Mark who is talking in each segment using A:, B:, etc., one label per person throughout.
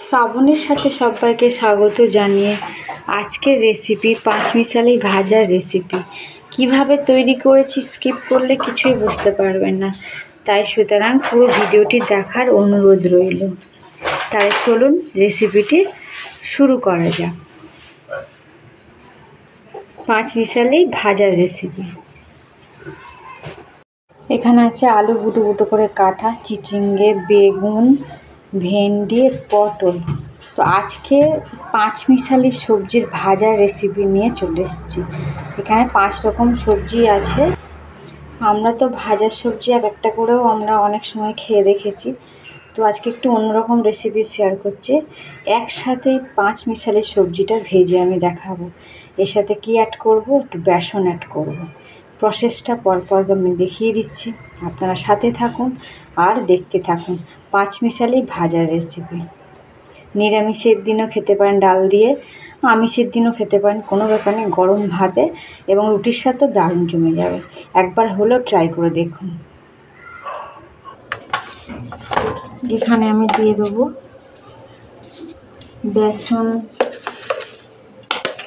A: শ্রাবণের সাথে সবাইকে স্বাগত জানিয়ে আজকের রেসিপি পাঁচমিশালি ভাজার রেসিপি। কিভাবে তৈরি করেছি স্কিপ করলে কিছুই বুঝতে পারবেন না, তাই সুতরাং পুরো ভিডিওটি দেখার অনুরোধ রইল। তাই চলুন রেসিপিটি শুরু করা যাক। পাঁচমিশালি ভাজার রেসিপি। এখানে আছে আলু বুটো বুটো করে কাটা, চিচিঙ্গে, বেগুন, ভেন্ডি, পটল। তো আজকে পাঁচমিশালি সবজির ভাজার রেসিপি নিয়ে চলে এসেছি। এখানে 5 রকম সবজি আছে। আমরা তো ভাজার সবজি এক একটা করেও আমরা অনেক সময় খেয়ে দেখেছি, তো আজকে একটু অন্যরকম রেসিপি শেয়ার করছি। একসাথেই পাঁচমিশালি সবজিটা ভেজে আমি দেখাবো। এর সাথে কি অ্যাড করব? একটু বেসন অ্যাড করব। প্রসেসটা পরপর আমি দেখিয়ে দিচ্ছি, আপনারা সাথে থাকুন আর দেখতে থাকুন। পাঁচমিশালি ভাজার রেসিপি। নিরামিষের দিনও খেতে পারেন ডাল দিয়ে, আমিষের দিনও খেতে পারেন, কোনো ব্যাপার নেই। গরম ভাতে এবং রুটির সাথে দারুণ জমে যাবে। একবার হলেও ট্রাই করে দেখুন। এখানে আমি দিয়ে দেবো বেসন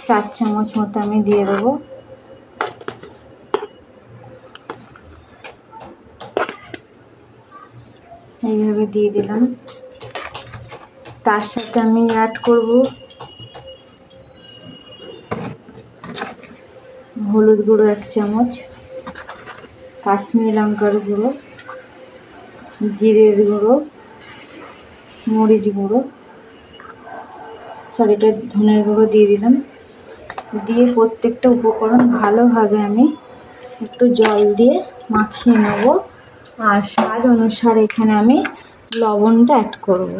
A: 4 চামচ মতো আমি দিয়ে দেবো। এইভাবে দিয়ে দিলাম। তার সাথে আমি অ্যাড করব হলুদ গুঁড়ো 1 চামচ, কাশ্মীরি লঙ্কার গুঁড়ো, জিরের গুঁড়ো, মরিচ গুঁড়ো, এটা ধনের গুঁড়ো দিয়ে দিলাম। দিয়ে প্রত্যেকটা উপকরণ ভালোভাবে আমি একটু জল দিয়ে মাখিয়ে নেব। আর স্বাদ অনুসারে এখানে আমি লবণটা অ্যাড করব।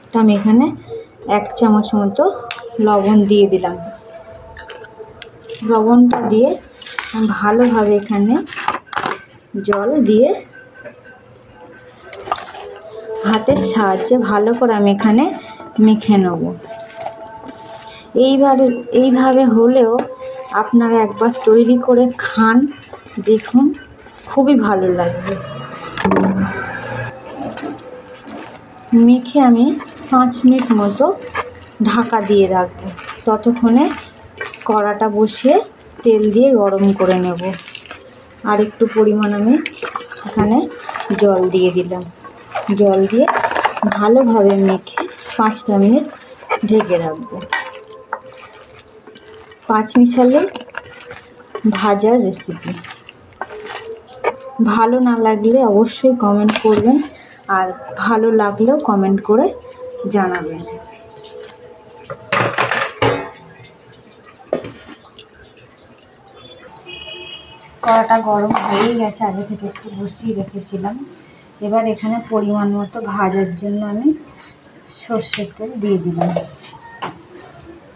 A: তো আমি এখানে 1 চামচ মতো লবণ দিয়ে দিলাম। লবণটা দিয়ে ভালোভাবে এখানে জল দিয়ে হাতের সাহায্যে ভালো করে আমি এখানে মেখে নেব। এইভাবে হলেও আপনারা একবার তৈরি করে খান, দেখুন খুবই ভালো লাগবে। মেখে আমি 5 মিনিট মতো ঢাকা দিয়ে রাখবো। ততক্ষণে কড়াটা বসিয়ে তেল দিয়ে গরম করে নেব। আর একটু পরিমাণ আমি এখানে জল দিয়ে দিলাম। জল দিয়ে ভালোভাবে মেখে 5টা মিনিট ঢেকে রাখবো। পাঁচমিশালি ভাজার রেসিপি। ভালো না লাগলে অবশ্যই কমেন্ট করবেন, আর ভালো লাগলেও কমেন্ট করে জানাবেন। কড়াটা গরম হয়েই গেছে, আগে থেকে একটু বসিয়ে রেখেছিলাম। এবার এখানে পরিমাণ মতো ভাজার জন্য আমি সর্ষের তেল দিয়ে দিলাম।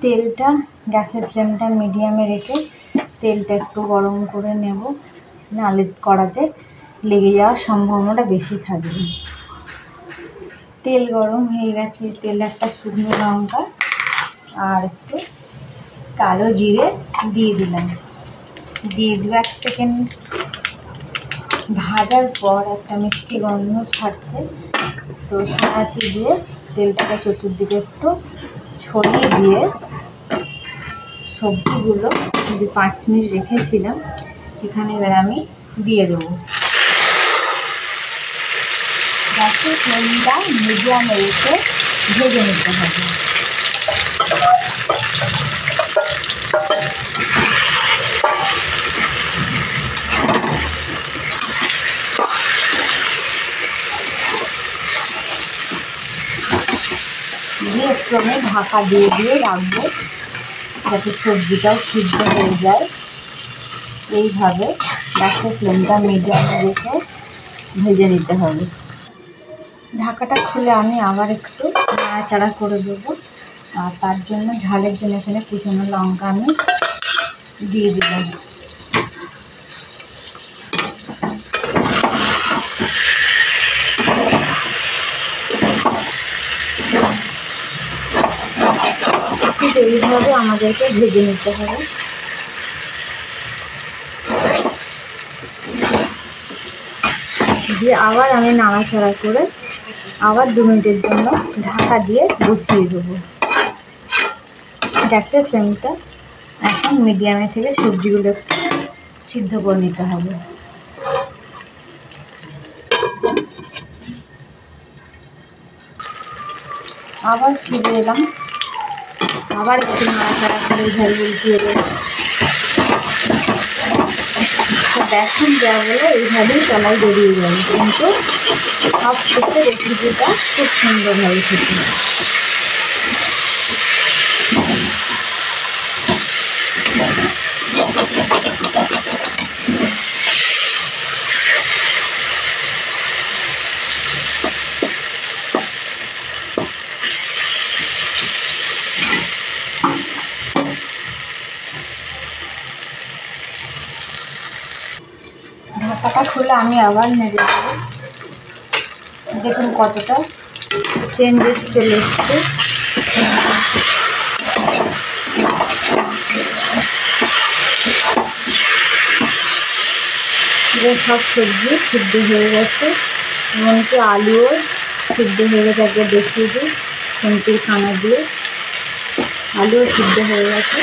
A: তেলটা গ্যাসের ফ্লেমটা মিডিয়ামে রেখে তেলটা একটু গরম করে নেব, নাহলে কড়াতে লেগে যাওয়ার সম্ভাবনাটা বেশি থাকবে। তেল গরম হয়ে গেছে। তেলে একটা শুকনো লঙ্কা আর একটু কালো জিরে দিয়ে দিলাম। দিয়ে 1 সেকেন্ড ভাজার পর একটা মিষ্টি গন্ধ ছাড়ছে, তো সাঁড়াশি দিয়ে তেলটাকে চতুর্দিকে একটু ছড়িয়ে দিয়ে সবজিগুলো যে 5 মিনিট রেখেছিলাম এখানে এবার আমি দিয়ে দেবো। গ্যাসের ফ্লেমটা মিডিয়ামে রেখে ভেজে নিতে হবে। দিয়ে একটু আমি ঢাকা দিয়ে দিয়ে রাখবো, যাতে সবজিটাও সিদ্ধ হয়ে যায়। এইভাবে গ্যাসের ফ্লেমটা মিডিয়ামে রেখে ভেজে নিতে হবে। ঢাকাটা খুলে আমি আবার একটু নাড়াচাড়া করে দেবো। আর তার জন্য ঝালের জন্য এখানে কুচনো লঙ্কা আমি দিয়ে দিলাম। ঠিক এইভাবে আমাদেরকে ভেজে নিতে হবে। দিয়ে আবার আমি নাড়াচাড়া করে আবার 2 মিনিটের জন্য ঢাকা দিয়ে বসিয়ে দেবো। গ্যাসের ফ্লেমটা এখন মিডিয়ামে থেকে সবজিগুলো একটু সিদ্ধ করে নিতে হবে। আবার ফিরে এলাম, আবার একটু নাড়াচাড়া করে ঝাল দিয়ে দেবো। বেসন দেওয়া বলে এইভাবেই তলায় বেরিয়ে যাবে, কিন্তু সব থেকে রেসিপিটা খুব সুন্দর হবে খেতে। ঢাকাটা খুলে আমি আবার নেড়ে দেবো। দেখুন কতটা চেঞ্জেস চলে এসছে। সব সবজি সিদ্ধ হয়ে গেছে, এমনকি আলুও সিদ্ধ হয়ে গেছে। একবার দেখিয়ে দিই, কিন্তু খানা দিয়ে আলুও সিদ্ধ হয়ে গেছে।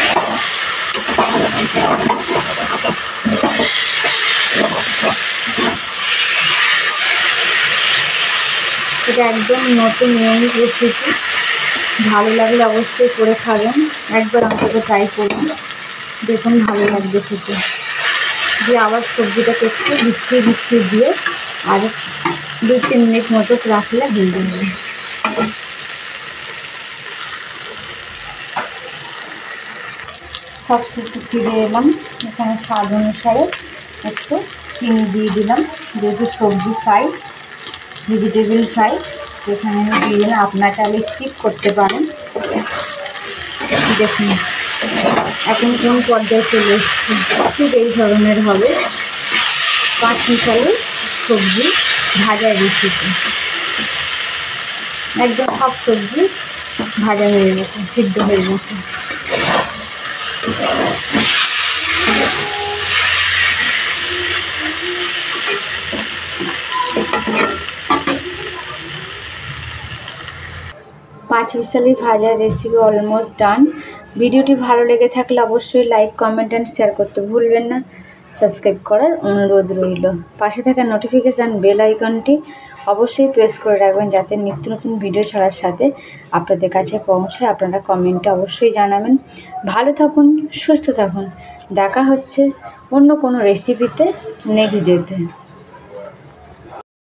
A: এটা একদম নতুন ইউনিক রেসিপি। ভালো লাগলে অবশ্যই করে খাবেন, একবার অন্তত ট্রাই করুন, দেখুন ভালো লাগবে খেতে। দিয়ে আবার সবজিটাকে একটু বিছিয়ে দিয়ে আর 2-3 মিনিট মতো রাখলে হয়ে যাবে। সব শেষে ফিরে এলাম। এখানে স্বাদ অনুসারে একটু চিনি দিয়ে দিলাম, যেহেতু সবজি ফ্রাই, ভেজিটেবিল ফ্রাই, এখানে আমি দিয়ে দিলাম। আপনার চাইলে স্কিপ করতে পারেন। দেখুন এখন কোন পর্যায়ে চলে এসছে, ঠিক এই ধরনের হবে 5 মিশালি সবজি ভাজা রেসিপি। একদম সব সবজি ভাজা হয়ে গেছে, সিদ্ধ হয়ে গেছে। পাঁচ মিশালি ভাজা রেসিপি অলমোস্ট ডান। ভিডিওটি ভালো লেগে থাকলে অবশ্যই লাইক, কমেন্ট অ্যান্ড শেয়ার করতে ভুলবেন না। সাবস্ক্রাইব করার অনুরোধ রইল। পাশে থাকা নোটিফিকেশান বেল আইকনটি অবশ্যই প্রেস করে রাখবেন, যাতে নিত্য নতুন ভিডিও ছাড়ার সাথে আপনাদের কাছে পৌঁছায়। আপনারা কমেন্টে অবশ্যই জানাবেন। ভালো থাকুন, সুস্থ থাকুন। দেখা হচ্ছে অন্য কোনো রেসিপিতে নেক্সট ডেতে।